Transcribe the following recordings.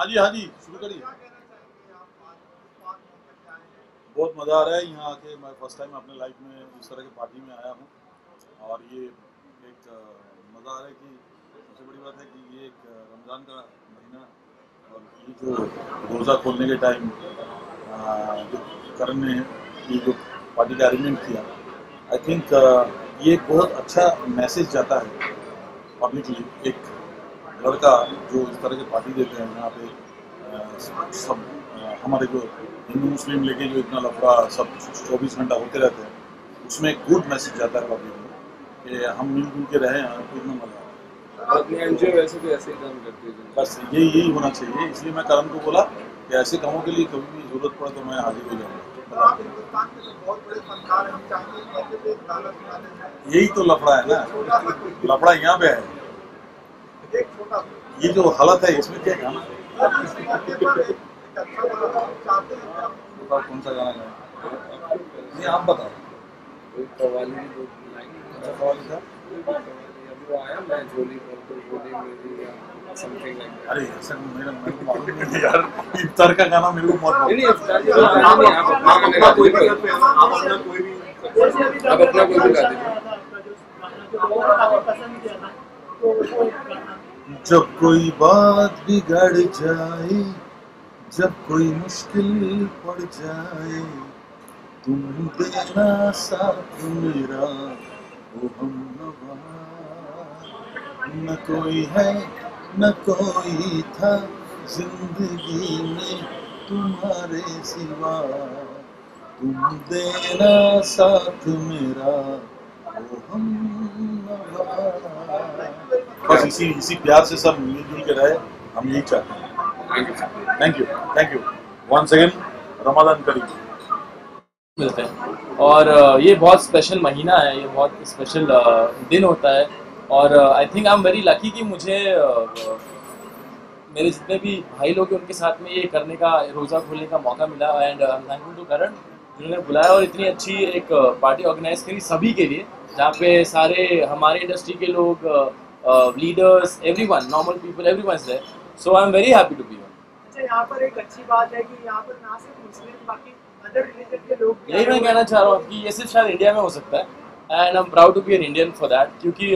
हाँ जी शुरू करिए। बहुत मज़ा आ रहा है यहाँ आके। मैं फर्स्ट टाइम अपने लाइफ में इस तरह की पार्टी में आया हूँ और ये एक मज़ा आ रहा है कि सबसे बड़ी बात है कि ये एक रमज़ान का महीना और ये जो रोज़ा खोलने के टाइम जो करण ने ये जो पार्टी का अरेंजमेंट किया, आई थिंक ये एक बहुत अच्छा मैसेज जाता है पब्लिकली। एक लड़का जो इस तरह की पार्टी देते हैं यहाँ पे सब हमारे जो हिंदू मुस्लिम लेके जो इतना लफड़ा सब 24 घंटा होते रहते हैं, उसमें एक गुड मैसेज जाता है पब्लिक में कि हम मिलजुल के रहें, हमको इतना मजा आ अपने एनजीओ वैसे तो ऐसे ही काम करती है। बस यही होना चाहिए। इसलिए मैं करण को बोला कि ऐसे कामों के लिए कभी भी जरूरत पड़े तो मैं हाजिर हो जाऊँगा। यही तो लफड़ा है ना, लफड़ा यहाँ पे है। ये जो हालत है इसमें क्या गाना बताओ, कौन सा गाना गाए? नहीं आप बताओ। कव्वाली अच्छा कव्वाली था। वो आया मैं झोली भर तो झोली मेरी या समथिंग लाइक दैट। अरे ऐसा मेरे को मालूम नहीं है यार। इफ्तार का गाना मेरे को बहुत मालूम नहीं इफ्तार के बाद आप अपना गाना गा दीजिए। आप अपना कोई भी गा दीजिए। जब कोई बात बिगड़ जाए, जब कोई मुश्किल पड़ जाए, तुम देना साथ मेरा ओ हमनवा। न कोई है न कोई था जिंदगी में तुम्हारे सिवा, तुम देना साथ मेरा ओ हमनवा। बस इसी प्यार से सब मिलजुल के रहे, हम यही चाहते हैं। Thank you once again. Ramzan करीम मिलते हैं और ये बहुत स्पेशल महीना है, ये बहुत स्पेशल दिन होता है और I think I am very lucky कि मुझे मेरे जितने भी भाई लोग हैं उनके साथ में ये करने का, रोज़ा खोलने का मौका मिला and I am thankful to Karan जिन्होंने बुलाया और इतनी अच्छी एक पार्टी ऑर्गेनाइज करी सभी के लिए, जहाँ पे सारे हमारे इंडस्ट्री के लोग, leaders, everyone, normal people, everyone is there, so I am very happy to be here. अच्छा, यहाँ पर एक अच्छी बात है कि यहाँ पर ना सिर्फ मुस्लिम बाकी अदर रिलीजन के लोग यही मैं कहना चाह रहा हूँ कि ये सिर्फ शायद इंडिया में हो सकता है and I am proud to be an Indian for that, क्योंकि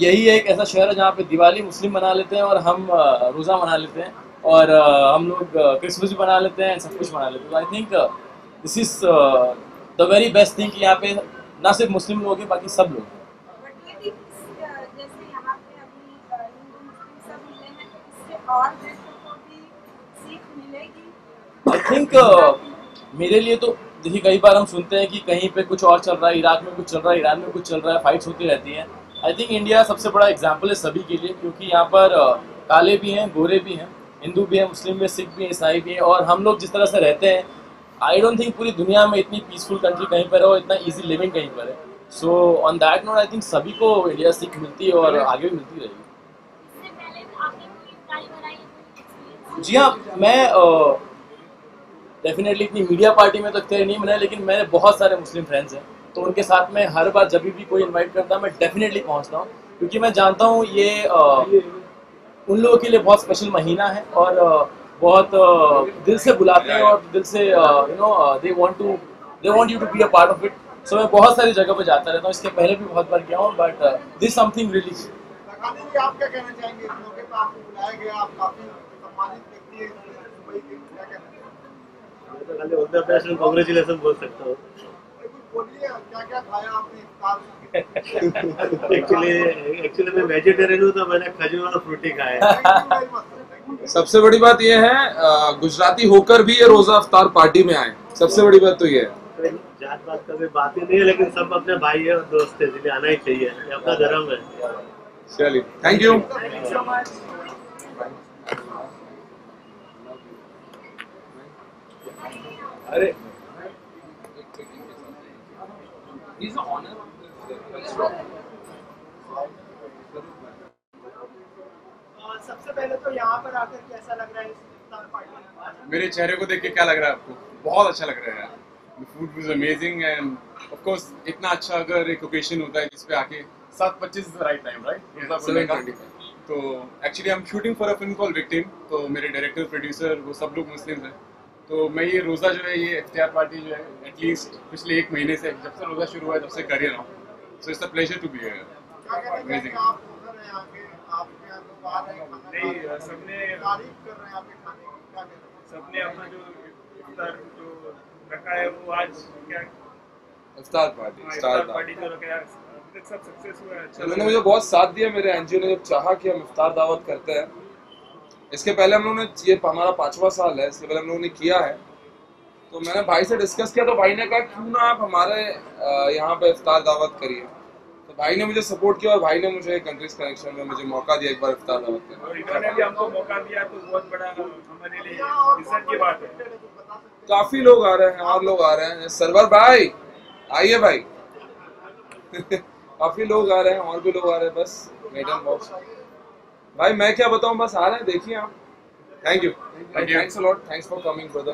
यही एक ऐसा शहर है जहाँ पे दिवाली मुस्लिम मना लेते हैं और हम रोज़ा मना लेते हैं और हम लोग क्रिसमस भी मना लेते हैं, सब कुछ मना लेते हैं। आई think this is the very best thing कि यहाँ पे ना सिर्फ मुस्लिम लोग हैं बाकी सब लोग हैं। आई थिंक मेरे लिए तो देखिए कई बार हम सुनते हैं कि कहीं पे कुछ और चल रहा है, इराक में कुछ चल रहा है, ईरान में कुछ चल रहा है, फाइट्स होती रहती हैं। आई थिंक इंडिया सबसे बड़ा एग्जाम्पल है सभी के लिए, क्योंकि यहाँ पर काले भी हैं, गोरे भी हैं, हिंदू भी हैं, मुस्लिम भी हैं, सिख भी हैं, ईसाई भी हैं, और हम लोग जिस तरह से रहते हैं आई डोंट थिंक पूरी दुनिया में इतनी पीसफुल कंट्री कहीं पर है और इतना ईजी लिविंग कहीं पर है। So on that note I think सभी को इंडिया सीख मिलती है और आगे भी मिलती रहेगी। जी हाँ, मैं डेफिनेटली इतनी मीडिया पार्टी में तो इतने नहीं बनाए, लेकिन मेरे बहुत सारे मुस्लिम फ्रेंड्स हैं तो उनके साथ में हर बार जब भी कोई इनवाइट करता है मैं डेफिनेटली पहुंचता हूँ, क्योंकि मैं जानता हूँ ये उन लोगों के लिए बहुत स्पेशल महीना है और बहुत दिल से बुलाते हैं और दिल से they want you to be a part of it. So मैं बहुत सारी जगह पर जाता रहता हूँ, इसके पहले भी बहुत बार गया हूँ, बट दिस समथिंग रियली। आप क्या कहना चाहेंगे इस मौके पर आपको बुलाया गया, आप काफी सम्मानित व्यक्ति हैं दुबई के, क्या कहना चाहेंगे? तो खाली all the best and congratulation बोल सकता हूँ। बोलिए क्या क्या खाया आपने इफ्तार में? एक्चुअली मैं वेजिटेरियन हूँ तो मैंने खजूर और फ्रूटी खाया है। सबसे बड़ी बात यह है गुजराती होकर भी ये रोजा अफ्तार पार्टी में आए, सबसे बड़ी बात तो ये है। जात बात का कोई बात ही नहीं है, लेकिन सब अपने भाई है और दोस्त है, इसलिए आना ही चाहिए, ये अपना धर्म है। चलिए, थैंक यू। अरे सबसे पहले तो यहाँ पर आकर कैसा लग रहा है इस इफ्तार पार्टी में? मेरे चेहरे को देख के क्या लग रहा है आपको? बहुत अच्छा लग रहा है यार। The food was amazing and of course इतना अच्छा अगर एक ओकेशन होता है जिसपे आके 7:25 राइट टाइम, राइट? रोजा खोलने का तो actually I am shooting for a film call victim, तो मेरे डायरेक्टर प्रोड्यूसर वो सब लोग मुस्लिम्स हैं। तो मैं ये रोज़ा जो है, ये इफ्तियार पार्टी जो है, एटलीस्ट पिछले 1 महीने से, जब से रोज़ा शुरू हुआ है तब से कर ही रहा हूँ। So it's a pleasure to be here. क्या कहना चाहेंगे अमेजिंग। आप उधर हैं आके आपके यहाँ लोग आ रहे हैं खाना खा नहीं, रहे हैं, सबने तारीफ कर रहे हैं आपके खाने की, क्या कहना चाहेंगे? सबने अपना जो इफ्तार जो रखा है वो आज क्या इफ्तार पार्टी इफ्तार पार्टी जो रखा है अभी तक सब सक्सेस हुआ है। अच्छा उन्होंने मुझे बहुत साथ दिया। मेरे एनजीओ ने जब चाहा कि हम इफ्तार दावत करते हैं, इसके पहले हम लोगों ने, ये हमारा 5वां साल है, इसके पहले हम लोगों ने किया है। तो मैंने भाई से डिस्कस किया, तो भाई ने कहा क्यों ना आप हमारे यहाँ पे इफ्तार दावत करिए। तो भाई ने मुझे सपोर्ट किया और भाई ने मुझे कंट्रीज कनेक्शन में मुझे मौका दिया एक बार इफ्तार दावत करने और इन्होंने भी हमको मौका दिया तो बहुत बड़ा हमारे लिए इज्जत की बात है। का। काफी लोग आ रहे हैं और लोग आ रहे हैं। सरवर भाई आइए भाई। काफी लोग आ रहे हैं और भी लोग आ रहे हैं। बस वेट एंड वॉच भाई। मैं क्या बताऊं, बस आ रहे हैं, देखिए आप। Thank you, thanks a lot, thanks for coming brother.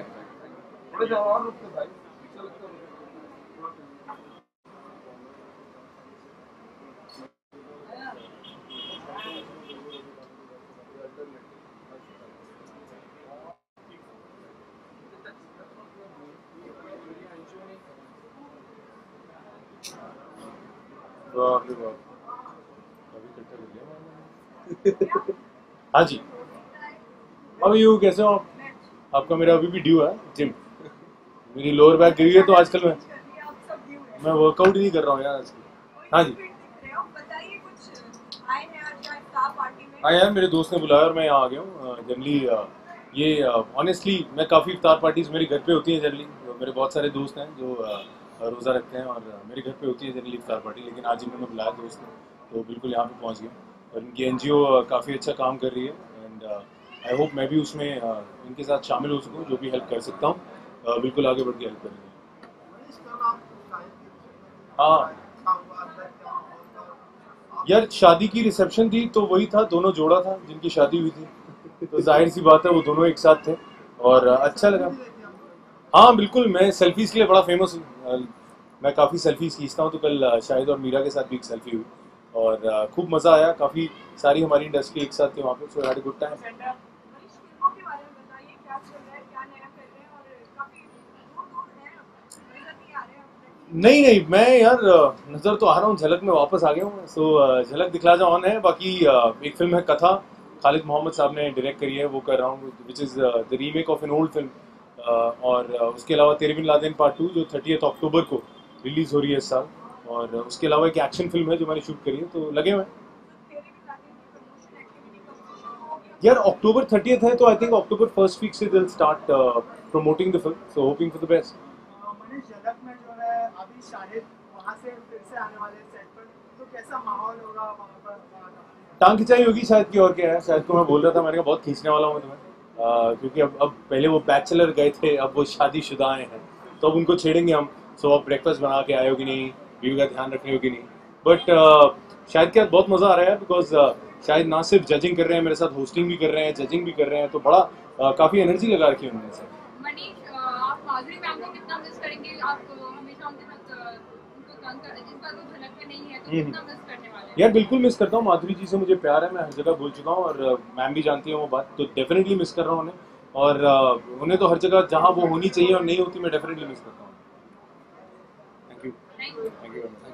थोड़े देर और रुकते भाई। हाँ जी, अब यू कैसे हो आप? आपका मेरा अभी भी ड्यू है जिम। मेरी लोअर बैक गिरी है तो आजकल मैं वर्कआउट ही नहीं कर रहा हूँ यार आजकल। हाँ जी, हाँ यार, मेरे दोस्त ने बुलाया और मैं यहाँ आ गया हूँ। जनरली ये ऑनेस्टली मैं काफ़ी इफ्तार पार्टीज मेरे घर पे होती हैं जनरली। मेरे बहुत सारे दोस्त हैं जो रोज़ा रखते हैं और मेरे घर पे होती है जनरली इफ्तार पार्टी। लेकिन आज इन्होंने बुलाया दोस्त ने, तो बिल्कुल यहाँ पे पहुँच गया। और इनकी एनजीओ काफ़ी अच्छा काम कर रही है एंड आई होप मैं भी उसमें इनके साथ शामिल हो सकूँ। जो भी हेल्प कर सकता हूँ बिल्कुल आगे बढ़ के हेल्प करेंगे। मनीष, कल आप शायद की रिसेप्शन थी, हाँ अच्छा हुआ अंदर क्या माहौल था? यार, शादी की रिसेप्शन थी तो वही था, दोनों जोड़ा था जिनकी शादी हुई थी। तो जाहिर सी बात है वो दोनों एक साथ थे और अच्छा लगा। हाँ बिल्कुल, मैं सेल्फीज के लिए बड़ा फेमस हूँ। मैं काफ़ी सेल्फीज खींचता हूँ। तो कल शाहिद और मीरा के साथ भी एक सेल्फी हुई और खूब मज़ा आया। काफ़ी सारी हमारी इंडस्ट्री एक साथ थी वहाँ पे। So had a good time. नहीं नहीं, मैं यार नज़र तो आ रहा हूँ, झलक में वापस आ गया हूँ। सो झलक दिखला जा ऑन है। बाकी एक फिल्म है कथा, खालिद मोहम्मद साहब ने डायरेक्ट करी है, वो कर रहा हूँ, which is the remake of an old film. और उसके अलावा तेरे बिन लादेन पार्ट 2 जो 30 अक्टूबर को रिलीज़ हो रही है इस साल। और उसके अलावा एक एक्शन फिल्म है जो मैंने शूट करी है। तो लगे हुए हैं यार। अक्टूबर 30 है तो I think October first week से they'll start promoting the film. So hoping for the best. Manish, Jhalak में जो है अभी शाहिद वहाँ से फिर से आने वाले सेट पर, तो कैसा माहौल होगा वहाँ पर? टांग खिंचाई होगी शायद की, और क्या है। शायद को मैं बोल रहा था, मैंने कहा बहुत खींचने वाला हूँ तुम्हें। क्योंकि अब पहले वो बैचलर गए थे, अब वो शादीशुदा हैं, तो अब उनको छेड़ेंगे हम। सो अब ब्रेकफास्ट बना के आए हो कि नहीं, बीवी का ध्यान रखने हो कि नहीं। बट शायद के साथ बहुत मज़ा आ रहा है बिकॉज शायद ना सिर्फ जजिंग कर रहे हैं, मेरे साथ होस्टिंग भी कर रहे हैं, जजिंग भी कर रहे हैं। तो बड़ा काफ़ी एनर्जी लगा रखी है उन्होंने सर। मनीष, आप माधुरी मैम को कितना मिस करेंगे? आप हमेशा उनके साथ उनको तंग कर, जिस बार वो झलक में नहीं है तो कितना मिस करने वाले हैं? यार बिल्कुल मिस करता हूँ। माधुरी जी से मुझे प्यार है, मैं हर जगह बोल चुका हूँ और मैम भी जानती है वो बात। तो डेफिनेटली मिस कर रहा हूँ उन्हें। और उन्हें तो हर जगह जहाँ वो होनी चाहिए और नहीं होती, मैं डेफिनेटली मिस करता हूँ। Thank you, thank you very much.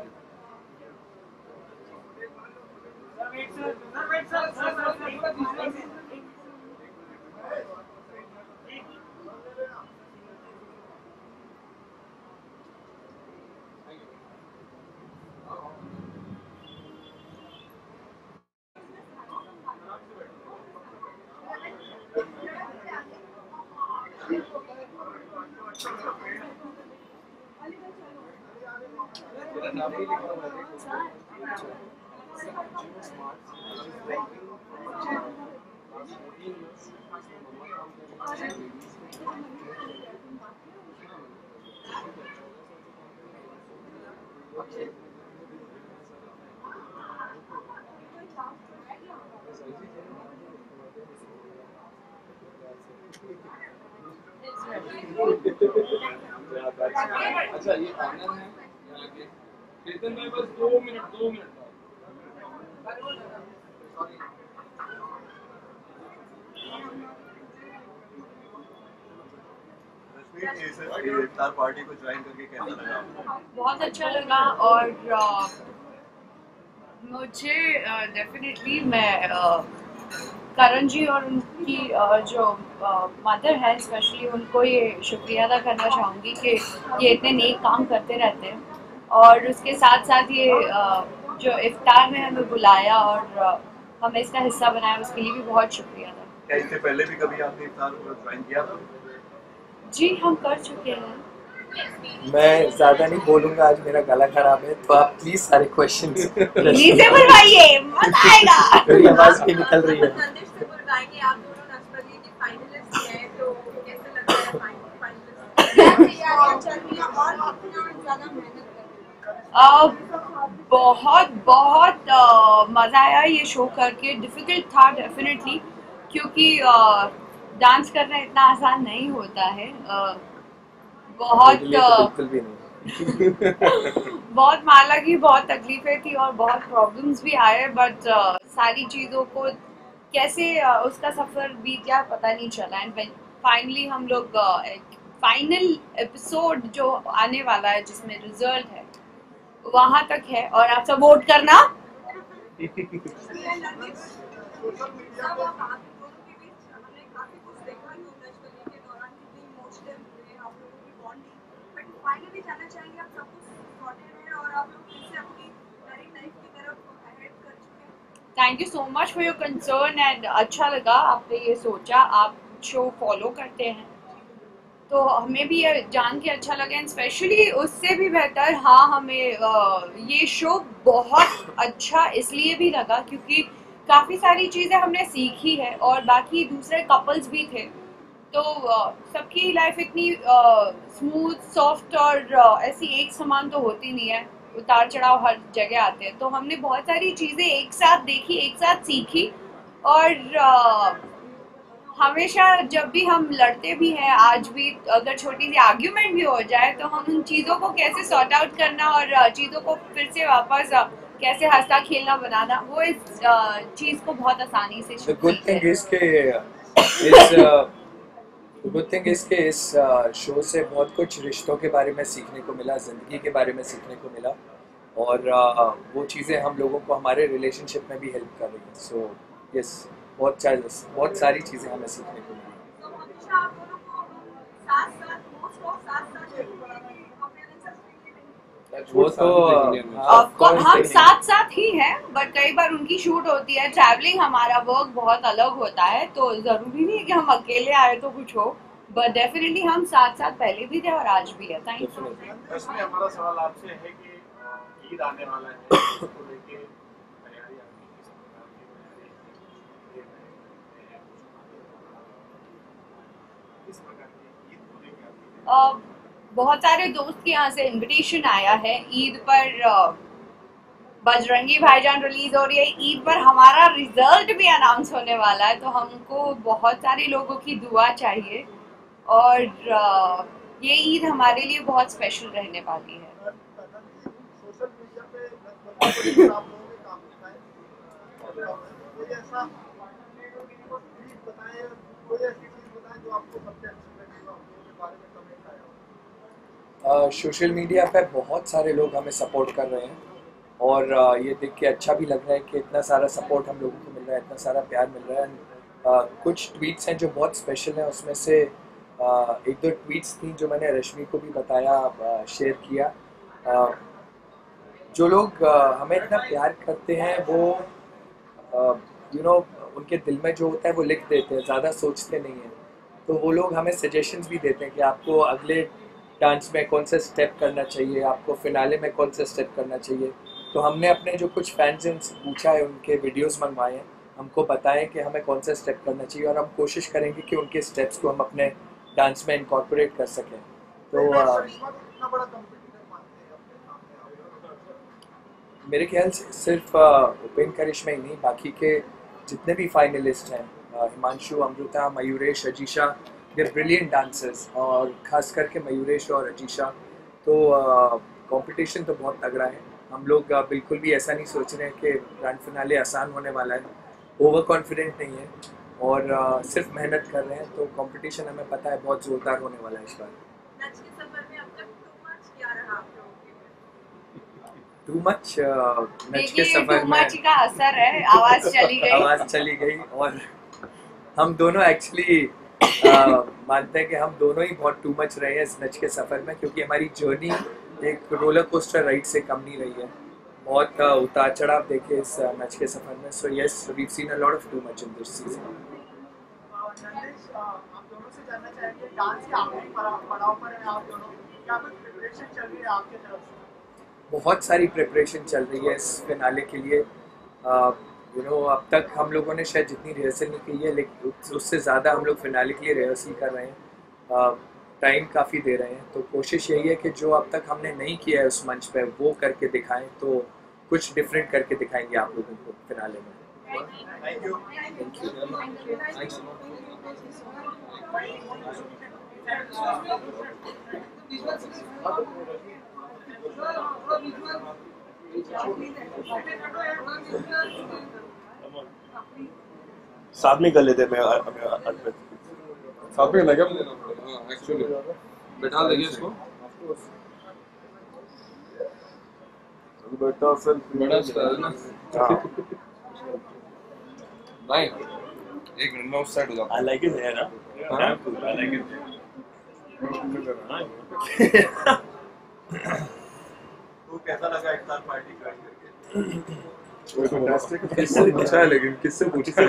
अच्छा, ये ऑनर है यहाँ के कीर्तन भाई, बस 2 मिनट। इफ्तार पार्टी को ज्वाइन करके कैसा लगा आपको? बहुत अच्छा लगा और मुझे डेफिनेटली मैं करण जी और उनकी जो मदर है स्पेशली उनको ये शुक्रिया अदा करना चाहूँगी कि ये इतने नेक काम करते रहते हैं और उसके साथ साथ ये जो इफ्तार में हमें बुलाया और हमें इसका हिस्सा बनाया उसके लिए भी बहुत शुक्रिया था। क्या इससे पहले भी कभी आपने इफ्तार को ज्वाइन किया था? जी हम कर चुके हैं। मैं ज्यादा नहीं बोलूंगा, आज मेरा गला खराब है, तो आप प्लीज सारे क्वेश्चंस नीचे बुलवाइए, मजा आएगा। मेरी आवाज भी निकल रही है। संदेश से बुलवाएंगे, आप दोनों नक्सली के फाइनलिस्ट हैं, तो कैसे लग रहा है फाइनलिस्ट? क्या तैयारियां चल रही हैं और कितना ज्यादा मेहनत कर रहे हैं? बहुत मजा आया ये शो करके। डिफिकल्ट था डेफिनेटली, क्योंकि डांस करना इतना आसान नहीं होता है। बहुत बिल्कुल भी नहीं। बहुत माला की बहुत तकलीफें थी और बहुत प्रॉब्लम्स भी आए, बट सारी चीज़ों को कैसे उसका सफ़र बीत गया पता नहीं चला। एंड फाइनली हम लोग फाइनल एपिसोड जो आने वाला है जिसमें रिजल्ट है वहाँ तक है और आप सब वोट करना। Thank you so much for your concern and अच्छा लगा आपने ये सोचा, आप शो फॉलो करते हैं तो हमें भी ये जान के अच्छा लगा। एंड स्पेशली उससे भी बेहतर हाँ हमें ये शो बहुत अच्छा इसलिए भी लगा क्योंकि काफ़ी सारी चीज़ें हमने सीखी है और बाकी दूसरे कपल्स भी थे, तो सबकी लाइफ इतनी स्मूथ सॉफ्ट और ऐसी एक समान तो होती नहीं है, उतार चढ़ाव हर जगह आते हैं। तो हमने बहुत सारी चीज़ें एक साथ देखी, एक साथ सीखी और हमेशा जब भी हम लड़ते भी हैं, आज भी अगर छोटी सी आर्ग्यूमेंट भी हो जाए तो हम उन चीज़ों को कैसे सॉर्ट आउट करना और चीज़ों को फिर से वापस कैसे हंसता खेलना बनाना, वो इस चीज़ को बहुत आसानी से गुड थिंग इसके इस शो से बहुत कुछ रिश्तों के बारे में सीखने को मिला, ज़िंदगी के बारे में सीखने को मिला और वो चीज़ें हम लोगों को हमारे रिलेशनशिप में भी हेल्प कर रही हैं। सो यस, बहुत सारी चीज़ें हमें सीखने को मिली। वो तो हम साथ साथ ही हैं, बट कई बार उनकी शूट होती है, ट्रैवलिंग हमारा वर्क बहुत अलग होता है, तो जरूरी नहीं है कि हम अकेले आए तो कुछ हो, बट डेफिनेटली हम साथ साथ पहले भी थे और आज भी है। Thank you. इसमें हमारा सवाल आपसे है कि ईद आने वाला है, उसको लेके तैयारी आपकी किस प्रकार की ईद को लेके आपकी? बहुत सारे दोस्त के यहाँ से इनविटेशन आया है। ईद पर बजरंगी भाईजान रिलीज हो रही है, ईद पर हमारा रिजल्ट भी अनाउंस होने वाला है, तो हमको बहुत सारे लोगों की दुआ चाहिए और ये ईद हमारे लिए बहुत स्पेशल रहने वाली है। सोशल मीडिया पे आप लोगों ने काम किया है, कोई ऐसा चीज बताएं, कोई ऐसी चीज बताएं जो आपको सबसे अच्छी लगी हो, आप लोगों के बारे में कमेंट आया हो? सोशल मीडिया पे बहुत सारे लोग हमें सपोर्ट कर रहे हैं और ये देख के अच्छा भी लग रहा है कि इतना सारा सपोर्ट हम लोगों को मिल रहा है, इतना सारा प्यार मिल रहा है। कुछ ट्वीट्स हैं जो बहुत स्पेशल हैं, उसमें से एक दो ट्वीट्स थी जो मैंने रश्मि को भी बताया, शेयर किया। जो लोग हमें इतना प्यार करते हैं वो उनके दिल में जो होता है वो लिख देते हैं, ज़्यादा सोचते नहीं हैं, तो वो लोग हमें सजेशंस भी देते हैं कि आपको अगले डांस में कौन सा स्टेप करना चाहिए, आपको फिनाले में कौन सा स्टेप करना चाहिए। तो हमने अपने जो कुछ फैंस से पूछा है, उनके वीडियोस मंगवाए हैं, हमको बताएं कि हमें कौन सा स्टेप करना चाहिए और हम कोशिश करेंगे कि उनके स्टेप्स को हम अपने डांस में इनकॉर्पोरेट कर सकें। तो मेरे ख्याल से सिर्फ उपेन करिश्मा ही नहीं, बाकी के जितने भी फाइनलिस्ट हैं, हिमांशु, अमृता, मयूरेश, अजीशा, दे ब्रिलियंट डांसर्स, और ख़ास करके मयूरेश और अजीशा। तो कंपटीशन तो बहुत तगड़ा है। हम लोग बिल्कुल भी ऐसा नहीं सोच रहे हैं कि ग्रैंड फिनाले आसान होने वाला है, ओवर कॉन्फिडेंट नहीं है और सिर्फ मेहनत कर रहे हैं। तो कंपटीशन हमें पता है बहुत ज़ोरदार होने वाला है इस बार। नच के सफर में अब तक टू मच क्या रहा आप लोगों के लिए? टू मच नच के देखिए सफर टू में मच का असर है, आवाज चली गई। आवाज चली गई और हम दोनों एक्चुअली मानते हैं कि हम दोनों ही बहुत टू मच रहे हैं इस नच के सफर में, क्योंकि हमारी जर्नी एक रोलर कोस्टर राइड से कम नहीं रही है। बहुत उतार चढ़ाव देखे इस नच के सफर में। So yes, we seen a lot of too much in this season. Nandesh, आप दोनों से जानना चाहेंगे, डांस के आखिरी पड़ाव पर हैं आप दोनों, क्या कुछ प्रिपरेशन चल रही है आपके तरफ से? बहुत सारी प्रिपरेशन चल रही है इस फिनाले के लिए। अब तक हम लोगों ने शायद जितनी रिहर्सल नहीं की है, लेकिन उससे ज़्यादा हम लोग फिनाले के लिए रिहर्सल कर रहे हैं। टाइम काफ़ी दे रहे हैं, तो कोशिश यही है कि जो अब तक हमने नहीं किया है उस मंच पे वो करके दिखाएं, तो कुछ डिफरेंट करके दिखाएंगे आप लोगों को फिनाले में। Thank you. साथ में कर लेते मैं अर्पित। साथ में लगे एक्चुअली बैठा देंगे इसको। बेटा फिर बड़ा स्टाइल ना। नहीं एक मिनट में उस साइड हो जाता। आई लाइक इट है ना। I like it. तो कैसा लगा इफ्तार पार्टी ज्वाइन करके? अच्छा है, लेकिन किससे पूछा?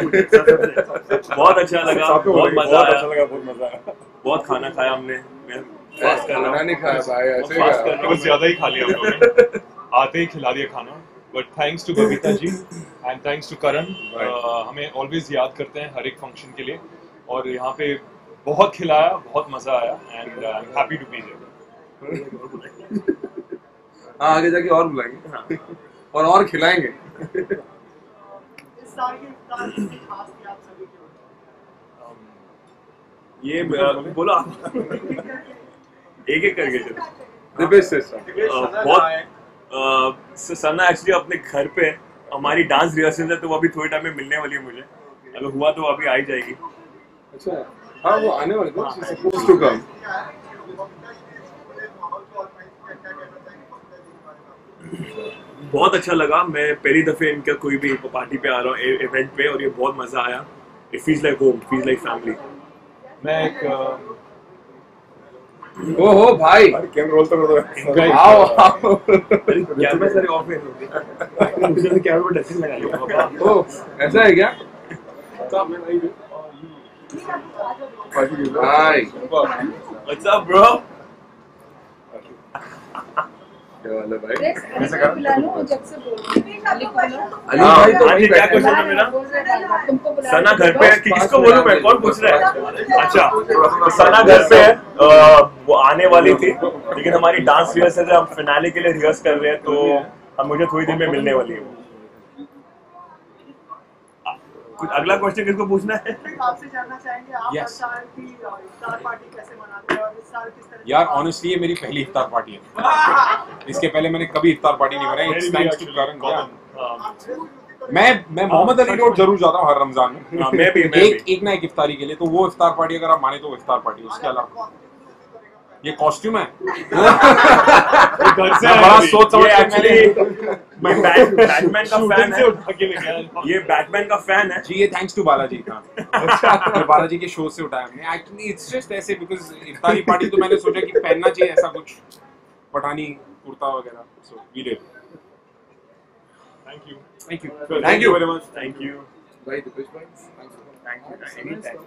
बहुत अच्छा लगा, बहुत मजा आया, बहुत मजा आया। बहुत खाना खाया हमने। मैं फास्ट कर रहा खाना हूँ। नहीं खाया भाई, ऐसे फास्ट कर ही रहा कुछ ज्यादा ही खा लिया हम लोगों ने। आते ही खिला दिया खाना। But thanks to Babita ji and thanks to Karan, हमें ऑलवेज याद करते हैं हर एक फंक्शन के लिए, और यहाँ पे बहुत खिलाया, बहुत मजा आया and I am happy to be here. हाँ आगे जाके और बुलाएंगे और खिलाएंगे। इस साल की इफ्तार कितनी खास थी आप सभी के लिए? ये बोला एक एक करके चलो। दिपेश से बहुत सना एक्चुअली अपने घर पे हमारी डांस रिहर्सल है, तो वो अभी थोड़े टाइम में मिलने वाली है मुझे। अगर हुआ तो अभी आ ही जाएगी। अच्छा हाँ, वो आने वाले थे, she is supposed to come. बहुत अच्छा लगा, मैं पहली दफे इनका कोई भी पार्टी पे आ रहा हूँ, इवेंट पे, और ये बहुत मजा आया। It feels like home, feels like family. मैं एक ओहो भाई कैमरा रोल तो कर दो। आओ आओ। कैमरा सारे ऑफ है, मुझे कैमरा पर डस्टिंग लगा लिया। ओ ऐसा है क्या? Hi what's up bro? क्या वाला भाई? कैसे कर? अली भाई तो हाँ जी, क्या क्वेश्चन था मेरा? सना घर पे है कि किसको बोलूं मैं? कौन पूछ रहा है? अच्छा, सना घर पे है, वो आने वाली थी, लेकिन हमारी डांस रिहर्सल है, हम फिनाले के लिए रिहर्स कर रहे हैं, तो हम मुझे थोड़ी देर में मिलने वाली है। कुछ अगला क्वेश्चन किसको पूछना है? आपसे जानना चाहेंगे आप हर Yes. साल की इफ्तार पार्टी कैसे मनाते हैं और इस साल किस तरह से? यार ऑनेस्टली ये मेरी पहली इफ्तार पार्टी है। इसके पहले मैंने कभी इफ्तार पार्टी नहीं बनाई। इट्स थैंक्स टू करण। मैं मोहम्मद अली रोड जरूर जाता हूँ हर रमजान में। हाँ, मैं भी एक ना एक इफ्तारी के लिए, तो वो इफ्तार पार्टी अगर आप माने तो वो इफ्तार पार्टी। उसके अलावा ये कॉस्ट्यूम है। घर से मैं बड़ा सोच समझ के एक्चुअली मैं बैटमैन का फैन है। ये बैटमैन का फैन है जी। ये थैंक्स टू बालाजी का। ये बालाजी के शो से उठाया हमने। एक्चुअली इट्स जस्ट ऐसे बिकॉज इफ्तारी पार्टी तो मैंने सोचा कि पहनना चाहिए ऐसा कुछ पठानी कुर्ता वगैरह। So we did. Thank you thank you very much. Thank you भाई दिपेश भाई थैंक्स एनी टाइम।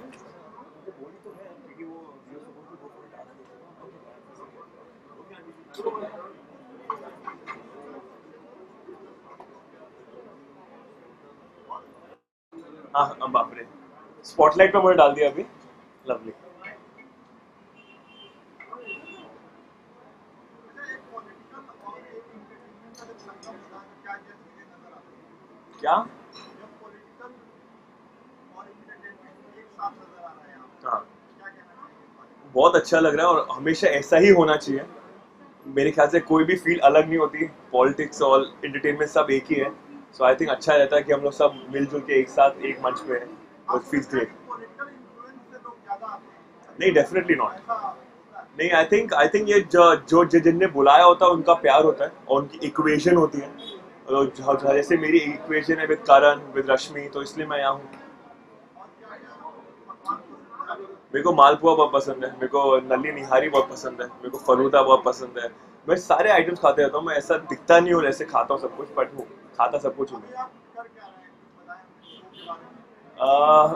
हाँ बाप रे, स्पॉटलाइट पे मुझे डाल दिया अभी। लवली। क्या? हाँ, बहुत अच्छा लग रहा है और हमेशा ऐसा ही होना चाहिए। मेरे ख्याल से कोई भी फील्ड अलग नहीं होती, पॉलिटिक्स और एंटरटेनमेंट सब एक ही है। सो आई थिंक अच्छा रहता है कि हम लोग सब मिलजुल के एक साथ एक मंच पे हैं। Feels great. नहीं, डेफिनेटली नॉट। नहीं, आई थिंक ये जो जिनने बुलाया होता है उनका प्यार होता है और उनकी इक्वेशन होती है। जैसे मेरी इक्वेशन है विद करण, विद रश्मि, तो इसलिए मैं यहाँ हूँ। मेरे को मालपुआ बहुत पसंद है, मेरे को नली निहारी बहुत पसंद है, मेरे को फलूदा बहुत पसंद है। मैं सारे आइटम्स खाते रहता हूँ, मैं ऐसा दिखता नहीं हूँ, ऐसे खाता हूँ सब कुछ, बट खाता सब कुछ हूँ।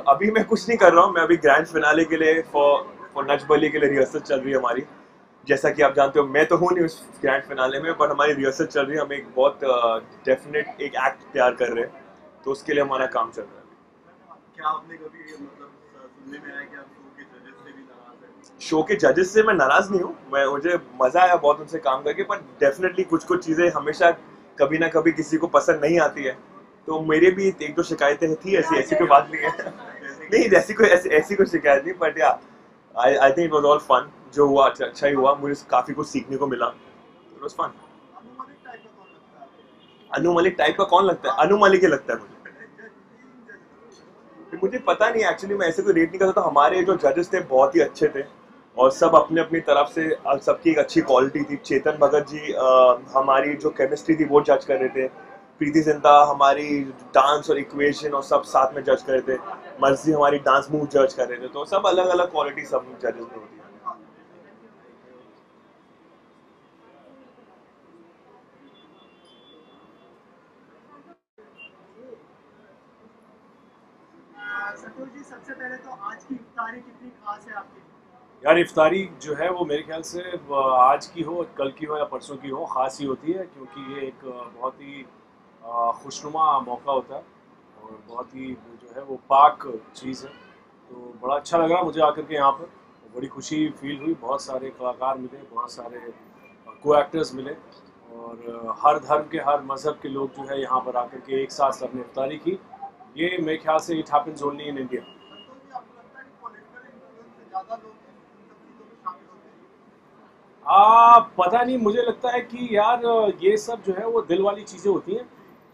अभी मैं कुछ नहीं कर रहा हूँ, मैं अभी ग्रैंड फिनाले के लिए फॉर नच बली के लिए रिहर्सल चल रही है हमारी। जैसा कि आप जानते हो मैं तो हूँ नहीं उस ग्रैंड फिनाले में, बट हमारी रिहर्सल चल रही है। हम एक बहुत डेफिनेट एक एक्ट तैयार कर रहे हैं, तो उसके लिए हमारा काम चल रहा है। क्या आपने कभी मतलब सुनने में आया कि आप शो के जजेस से मैं नाराज नहीं हूँ, मुझे मजा आया बहुत उनसे काम करके, पर डेफिनेटली कुछ चीजें हमेशा कभी ना कभी किसी को पसंद नहीं आती है। तो मेरे भी एक दो शिकायतें थी, ऐसी कोई बात नहीं है। नहीं, ऐसी कोई शिकायत नहीं, but yeah I think it was all fun. जो हुआ अच्छा ही हुआ, मुझे काफी कुछ सीखने को मिला। It was fun. Anu Malik type का कौन लगता है? अनु मलिक ही लगता है मुझे पता नहीं एक्चुअली, मैं ऐसे कोई रेट नहीं कर सकता। हमारे जो जजेस थे बहुत ही अच्छे थे और सब अपने अपनी तरफ से, सबकी एक अच्छी क्वालिटी थी। चेतन भगत जी हमारी जो केमिस्ट्री थी वो जज कर रहे थे। प्रीति जिंदा हमारी डांस और इक्वेशन और सब साथ में जज कर रहे थे। मर्जी हमारी डांस मूव जज कर रहे थे। तो सब अलग अलग क्वालिटी सब जजेस में होती है। संतोष जी, सबसे पहले तो आज की इफ्तारी कितनी खास है आपकी? यार इफ्तारी जो है वो मेरे ख्याल से आज की हो, कल की हो या परसों की हो, ख़ास ही होती है, क्योंकि ये एक बहुत ही खुशनुमा मौका होता है और बहुत ही जो है वो पाक चीज़ है। तो बड़ा अच्छा लगा मुझे आकर के यहाँ पर, बड़ी खुशी फील हुई। बहुत सारे कलाकार मिले, बहुत सारे को एक्टर्स मिले और हर धर्म के, हर मज़हब के लोग जो है यहाँ पर आकर के एक साथ सबने इफ्तारी की। ये मेरे ख्याल से it happens only in India. पता नहीं, मुझे लगता है कि यार ये सब जो है वो दिल वाली चीज़ें होती हैं।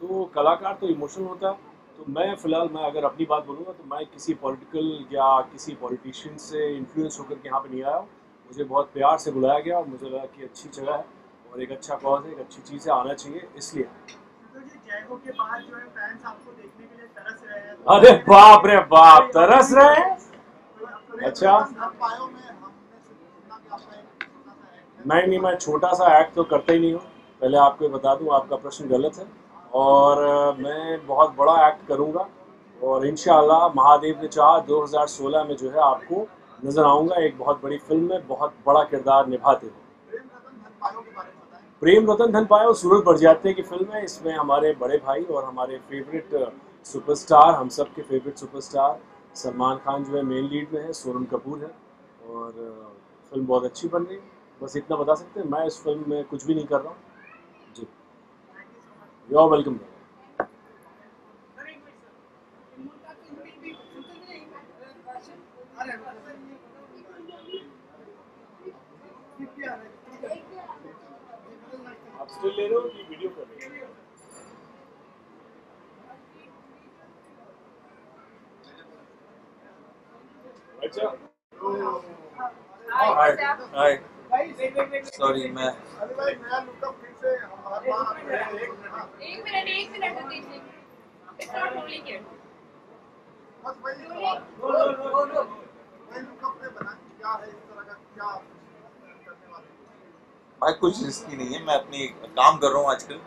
तो कलाकार तो इमोशनल होता है। तो मैं फ़िलहाल मैं अगर अपनी बात बोलूँगा तो मैं किसी पॉलिटिकल या किसी पॉलिटिशियन से इन्फ्लुएंस होकर के यहाँ पे नहीं आया हूँ। मुझे बहुत प्यार से बुलाया गया और मुझे लगा कि अच्छी जगह है और एक अच्छा कॉज है, एक अच्छी चीज़ है, आना चाहिए इसलिए। जयगो के बाद जो है फैंस आपको देखने के लिए तरस रहे हैं। अरे बाप रे बाप, तरस रहे हैं? अच्छा नहीं, मैं छोटा सा एक्ट तो करता ही नहीं हूँ। पहले आपको बता दूँ, आपका प्रश्न गलत है और मैं बहुत बड़ा एक्ट करूँगा और इंशाअल्लाह महादेव ने चाहा 2016 में जो है आपको नज़र आऊँगा एक बहुत बड़ी फिल्म में, बहुत बड़ा किरदार निभाते हुए। प्रेम रतन धन पायो सूरज बड़जात्या की फिल्म है। इसमें हमारे बड़े भाई और हमारे फेवरेट सुपरस्टार, हम सब के फेवरेट सुपरस्टार सलमान खान जो है मेन लीड में है, सोनम कपूर है और फिल्म बहुत अच्छी बन रही है। बस इतना बता सकते हैं। मैं इस फिल्म में कुछ भी नहीं कर रहा हूँ जी। You are welcome. आप स्टिल ले रहे हो कि वीडियो कर रहे हो? अच्छा, हाय सॉरी मैं एक मिनट दीजिए। It's not rolling here. भाई कुछ रिस्की नहीं है, मैं अपनी काम कर रहा हूँ आजकल।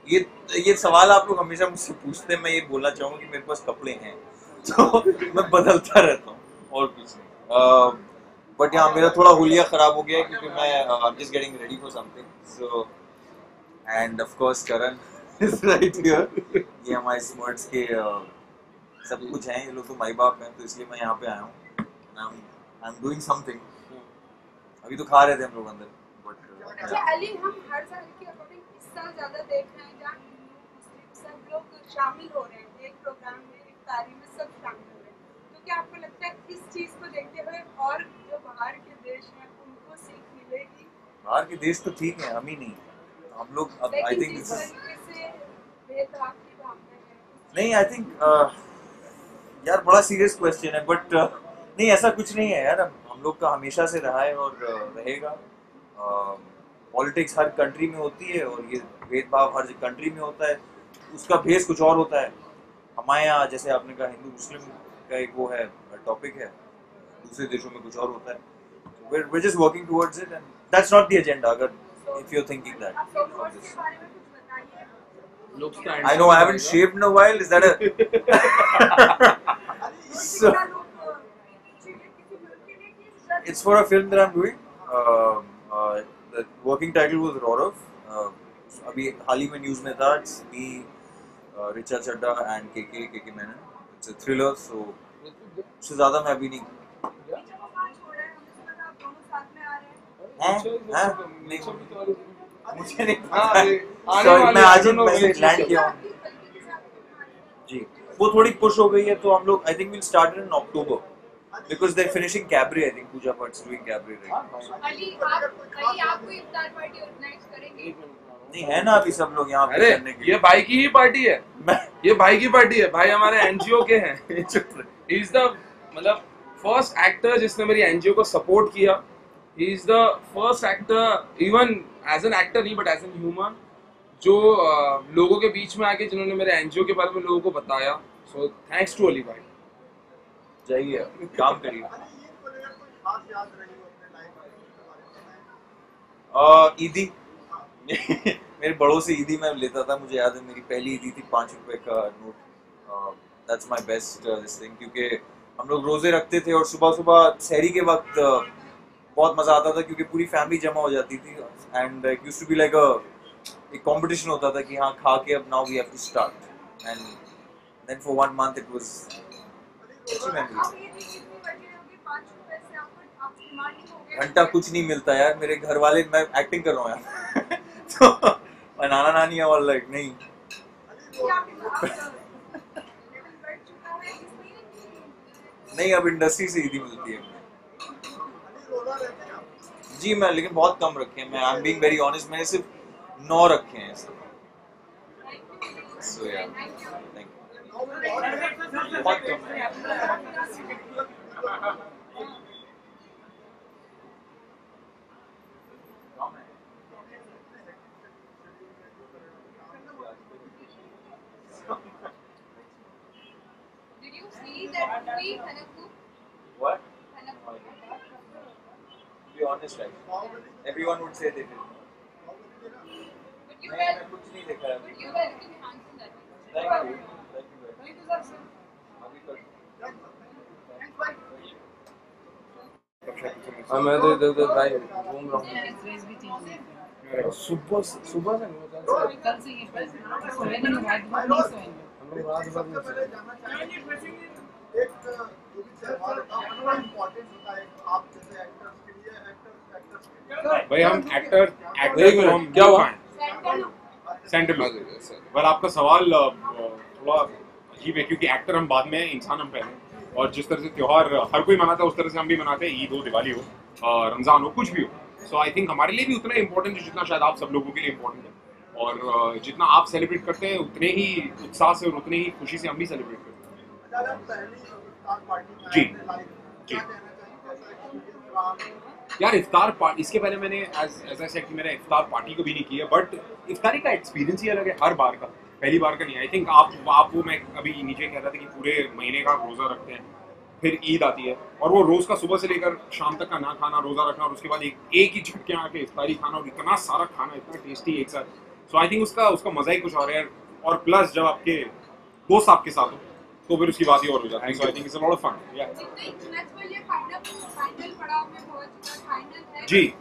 ये सवाल आप लोग हमेशा मुझसे पूछते हैं, मैं ये बोलना चाहूँगा कि मेरे पास कपड़े हैं तो मैं बदलता रहता हूँ और कुछ नहीं। बट यहाँ मेरा थोड़ा हुलिया ख़राब हो गया है क्योंकि मैं just getting ready for something. So end of course Karan is right here. ये हमारे स्मर्ट्स के सब कुछ हैं, ये लोग तो माई बाप हैं, तो इसलिए मैं यहाँ पे आया हूँ। I am doing something. अभी तो खा रहे थे हम लोग अंदर। अच्छा अली, हम हर साल के अकॉर्डिंग इस साल ज़्यादा देख रहे हैं जहाँ सब लोग शामिल हो रहे हैं एक प्रोग्राम में, इफ्तारी में सब शामिल हो रहे हैं। तो क्या आपको लगता है इस चीज़ को देखते हुए और जो बाहर के देश हैं उनको सीख मिलेगी? बाहर के देश तो ठीक है, हम ही नहीं, हम लोग अब आई थिंक दिस इज नहीं, आई थिंक यार बड़ा सीरियस क्वेश्चन है, बट नहीं ऐसा कुछ नहीं है यार, हम लोग का हमेशा से रहा है और रहेगा। पॉलिटिक्स हर कंट्री में होती है और ये भेदभाव हर कंट्री में होता है, उसका बेस कुछ और होता है। हमारे यहाँ जैसे आपने कहा हिंदू मुस्लिम का एक वो है टॉपिक है, दूसरे देशों में कुछ और होता है। We're just working towards it and that's not the agenda. अगर if you're thinking that. I know I haven't shaved in a while. Is that a? So, it's for a film that I'm doing. The working title was Rorav. अभी हाल ही में news में था। It's me, Richa Chadda and KK Menon. It's a thriller, so उससे ज़्यादा मैं अभी नहीं। मुझे नहीं पता। मैं आज ही लैंड किया हूँ जी। वो थोड़ी पुश हो गई है तो हम लोग I think will start in October because they finishing cabaret. I think Pooja Bhatt doing cabaret right. Ali आप कोई इफ्तार पार्टी ऑर्गेनाइज करेंगे? नहीं है ना अभी सब लोग यहाँ पे करने के लिए। ये भाई की ही पार्टी है, ये भाई की पार्टी है। भाई हमारे एनजीओ के हैं। ही इज द मतलब फर्स्ट एक्टर जिसने मेरी एनजीओ को सपोर्ट किया। He is the first actor, even as an actor नहीं, but as an human, जो लोगों के बीच में आके जिन्होंने मेरे एनजीओ के बारे में लोगों को बताया। So thanks to अली भाई। जाइए काम करिए। ईदी मेरे बड़ों से ईदी मैं लेता था। मुझे याद है मेरी पहली ईदी थी 5 रुपए का note. That's my best this thing, क्योंकि हम लोग रोजे रखते थे और सुबह सुबह सहरी के वक्त बहुत मजा आता था क्योंकि पूरी फैमिली जमा हो जाती थी and it used to be like एक कंपटीशन होता था कि हाँ खा के अब now we have to start and then for 1 month it was अच्छी मेमोरी। घंटा कुछ नहीं मिलता यार। मेरे घर वाले, मैं एक्टिंग कर रहा हूँ यार तो नाना नानी है और लाइक नहीं नहीं अब इंडस्ट्री से ईदी मिलती है जी। मैं लेकिन बहुत कम रखे हैं। मैं I am being very honest, मैंने सिर्फ 9 रखे हैं सब। सो या थैंक यू। बहुत कम है। Did you see that movie Thanakku? What? To be honest, right? Everyone would say they did. But you नहीं, were मैं कुछ नहीं देखा है। but you were looking handsome that day. Thank you. Thank you very much. अभी तक। मैं तो इधर भाई घूम रहा हूँ। सुबह से नहीं होता। कल से ये सोए नहीं, रात भर नहीं सोएंगे। हम लोग रात भर नहीं सोए। एक जो भी त्योहार का बड़ा इम्पोर्टेंट होता है आप जैसे एक्टर्स के लिए एक्टर्स भाई हम एक्टर क्या हुआ? सेंटिमेंट। वेल आपका सवाल थोड़ा अजीब है क्योंकि एक्टर हम बाद में, इंसान हम पहले। और जिस तरह से त्योहार हर कोई मनाता है उस तरह से हम भी मनाते हैं। ईद हो, दिवाली हो, रमजान हो, कुछ भी हो। सो आई थिंक हमारे लिए भी उतना इम्पोर्टेंट है जितना शायद आप सब लोगों के लिए इम्पोर्टेंट है। और जितना आप सेलिब्रेट करते हैं उतने ही उत्साह से और उतने ही खुशी से हम भी सेलिब्रेट करते हैं। जी जी यार इफ्तार पार्टी, इसके पहले मैंने एज आई सेड कि मैंने इफ्तार पार्टी कभी नहीं की है, बट इफ्तारी का एक्सपीरियंस ही अलग है हर बार का, पहली बार का नहीं। आई थिंक आप वो मैं अभी नीचे कह रहा था कि पूरे महीने का रोज़ा रखते हैं, फिर ईद आती है और वो रोज़ का सुबह से लेकर शाम तक का ना खाना, रोज़ा रखना और उसके बाद एक ही झटके आके इफ्तारी खाना और इतना सारा खाना, इतना टेस्टी एक साथ। सो आई थिंक उसका मज़ा ही कुछ और है। और प्लस जब आपके दोस्त आपके साथ हो तो फिर उसकी बात ही और हो जाती है। So I think it's a lot of fun. जी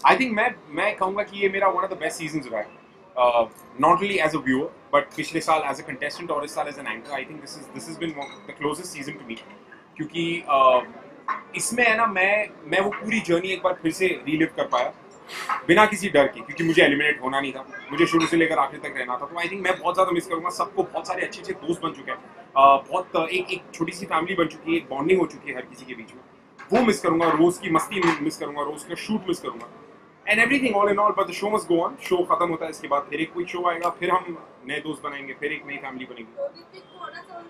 आई थिंक मैं कहूँगा कि ये मेरा one of the best seasons रहा है, not only as a viewer but पिछले साल एज अ कंटेस्टेंट और इस साल as an anchor. I think this is been the closest season to me, क्योंकि इसमें है ना मैं वो पूरी जर्नी एक बार फिर से रीलिव कर पाया बिना किसी डर के, क्योंकि मुझे एलिमिनेट होना नहीं था, मुझे शुरू से लेकर आखिर तक रहना था। तो आई थिंक मैं बहुत ज़्यादा मिस करूँगा सबको। बहुत सारे अच्छे अच्छे दोस्त बन चुके हैं, बहुत एक छोटी सी फैमिली बन चुकी है, एक बॉन्डिंग हो चुकी है हर किसी के बीच में, वो मिस करूँगा। रोज़ की मस्ती मिस करूँगा, रोज़ का शूट मिस करूँगा। And everything all in all, but the show must go on. Show खत्म होता है, इसके बाद फिर एक कोई शो आएगा, फिर हम नए दोस्त बनाएंगे, फिर एक नई फैमिली बनेगी। तो ऋतिक थोड़ा सा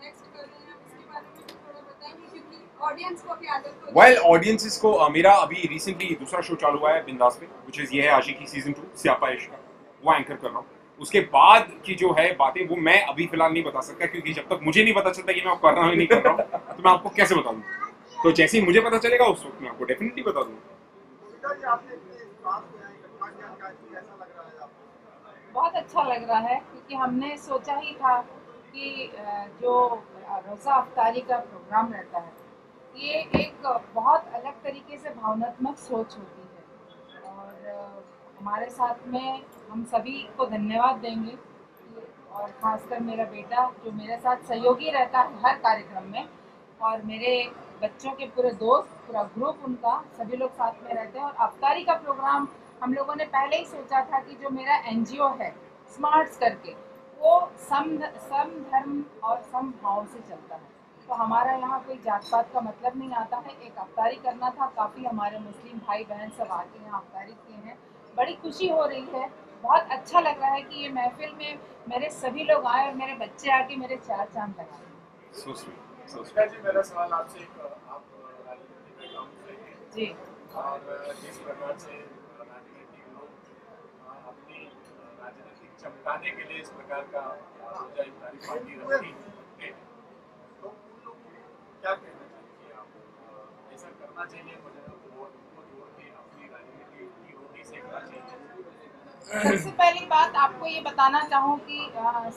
नेक्स्ट कर रहे हैं उसके बारे में भी थोड़ा बताएंगे, क्योंकि ऑडियंस को भी आदत हो वेल ऑडियंसेस को मेरा अभी रिसेंटली दूसरा शो चालू हुआ है बिंदास पे, व्हिच इज ये है आशिकी सीजन 2 स्यापा इश्क का, वो एंकर कर रहा हूँ। उसके बाद की जो है बातें वो मैं अभी फिलहाल नहीं बता सकता, क्योंकि जब तक मुझे नहीं पता चलता कि मैं कर रहा हूँ नहीं कर रहा हूँ तो मैं आपको कैसे बता दूँ। तो जैसे ही मुझे पता चलेगा उस वक्त मैं आपको डेफिनेटली बता दूंगा। बहुत अच्छा लग रहा है, क्योंकि हमने सोचा ही था कि जो रोज़ा अफ्तारी का प्रोग्राम रहता है ये एक बहुत अलग तरीके से भावनात्मक सोच होती है, और हमारे साथ में हम सभी को धन्यवाद देंगे, और ख़ासकर मेरा बेटा जो मेरे साथ सहयोगी रहता है हर कार्यक्रम में, और मेरे बच्चों के पूरे दोस्त, पूरा ग्रुप उनका, सभी लोग साथ में रहते हैं। और अफ्तारी का प्रोग्राम हम लोगों ने पहले ही सोचा था कि जो मेरा एनजीओ है स्मार्ट्स करके, वो सम धर्म और सम भाव से चलता है। तो हमारा यहाँ कोई जात पात का मतलब नहीं आता है। एक अफ्तारी करना था, काफ़ी हमारे मुस्लिम भाई बहन सब आके यहाँ अफ्तारी किए हैं, बड़ी खुशी हो रही है। बहुत अच्छा लग रहा है कि ये महफिल में मेरे सभी लोग आए और मेरे बच्चे आके मेरे चार चांद लगाए। जी मेरा सवाल आपसे, आप राजनीति में काम करेंगे जी, और जिस प्रकार से राजनीतिक लोग अपनी राजनीतिक चमकाने के लिए इस प्रकार का रोजा इफ्तारी पार्टी रखती है, तो उन लोग क्या कहना चाहिए आप? ऐसा करना चाहिए उनको जोड़ के अपनी राजनीति की रोटी सेकना चाहिए? सबसे पहली बात आपको ये बताना चाहूँ कि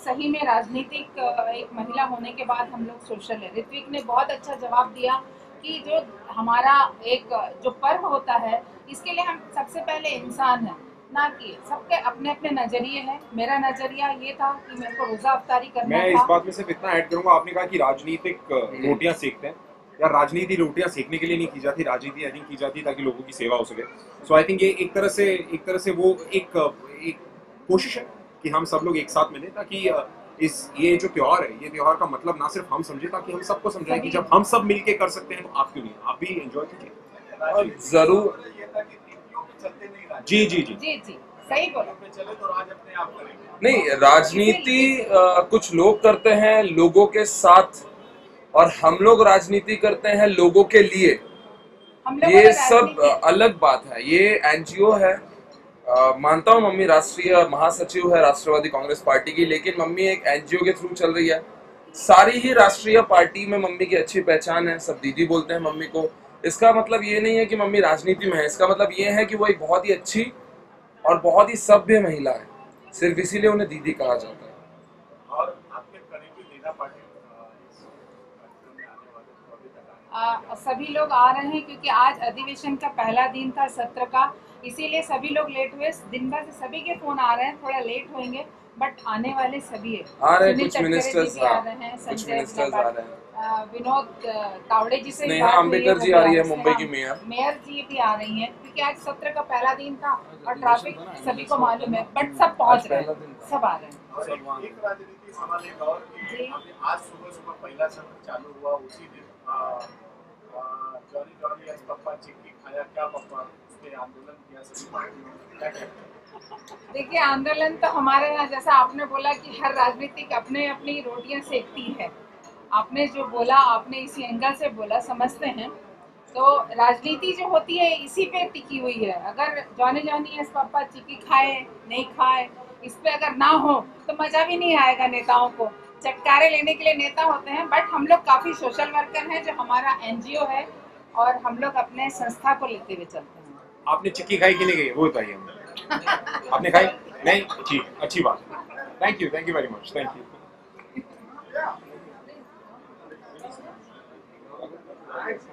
सही में राजनीतिक एक महिला होने के बाद हम लोग सोशल है। ऋत्विक ने बहुत अच्छा जवाब दिया कि जो हमारा एक जो पर्व होता है इसके लिए हम सबसे पहले इंसान हैं, ना कि सबके अपने अपने नजरिए हैं। मेरा नजरिया ये था कि मेरे को रोजा अफ्तारी करना मैं था। इस बात में सिर्फ इतना ऐड करूंगा, आपने कहा कि राजनीतिक रोटियां सेकते हैं, या राजनीति रोटियां सेकने के लिए नहीं की जाती, राजनीति आई थिंक की जाती ताकि लोगों की सेवा हो सके। सो आई थिंक ये एक तरह से वो एक कोशिश है कि हम सब लोग एक साथ मिलें, ताकि ये जो त्योहार है, ये त्योहार का मतलब ना सिर्फ हम समझे, ताकि हम सबको समझाएं कि जब हम सब मिलके कर सकते हैं तो आप क्यों नहीं, आप भी एंजॉय कीजिए। जरूर जी जी जी जी जी सही बोला। चले तो राज अपने आप करेंगे। नहीं, राजनीति कुछ लोग करते हैं लोगों के साथ, और हम लोग राजनीति करते हैं लोगों के लिए। ये सब अलग बात है। ये एनजीओ है, मानता हूँ मम्मी राष्ट्रीय महासचिव है राष्ट्रवादी कांग्रेस पार्टी की, लेकिन मम्मी एक एनजीओ के थ्रू चल रही है। सारी ही राष्ट्रीय पार्टी में मम्मी की अच्छी पहचान है, सब दीदी बोलते हैं मम्मी को। इसका मतलब ये नहीं है कि मम्मी राजनीति में है, इसका मतलब ये है कि वो एक बहुत ही अच्छी और बहुत ही सभ्य महिला है, सिर्फ इसीलिए उन्हें दीदी कहा जाता है। और आपके करीबी लीडर पार्टी सभी लोग आ रहे हैं क्योंकि आज अधिवेशन का पहला दिन था सत्र का, इसीलिए सभी लोग लेट हुए। दिन भर से सभी के फोन आ रहे हैं, थोड़ा लेट होंगे बट आने वाले सभी है। आ रहे हैं, कुछ मिनिस्टर्स आ रहे हैं, कुछ मिनिस्टर्स आ रहे हैं, विनोद तावड़े जी से स्नेहा अंबेडकर जी आ रही है, मुंबई की मेयर जी भी आ रही हैं, क्योंकि आज सत्र का पहला दिन था और ट्रैफिक सभी को मालूम है, बट सब पहुंच रहे हैं, सब आ रहे हैं। एक राजनीति सवाल एक और कि आज सुबह पहला सत्र चालू हुआ, उसी दिन जॉनी एस पप्पा चिक्की खाया, क्या पप्पा उस पे आंदोलन किया सभी पार्टियों ने, क्या कहते हैं? देखिए, आंदोलन तो हमारे यहाँ, जैसा आपने बोला कि हर राजनीतिक अपने अपनी रोटियां सेकती है, आपने जो बोला आपने इसी एंगल से बोला, समझते हैं। तो राजनीति जो होती है इसी पे टिकी हुई है। अगर जॉनी एस पप्पा चिक्की खाए नहीं खाए, इस पे अगर ना हो तो मजा भी नहीं आएगा। नेताओं को चटकारे लेने के लिए नेता होते हैं, बट हम लोग काफ़ी सोशल वर्कर हैं, जो हमारा एनजीओ है, और हम लोग अपने संस्था को लेते हुए चलते हैं। आपने चिक्की खाई कि नहीं गई वो बताइए हमें। आपने खाई नहीं? अच्छी बात। Thank you very much, thank you. Thanks.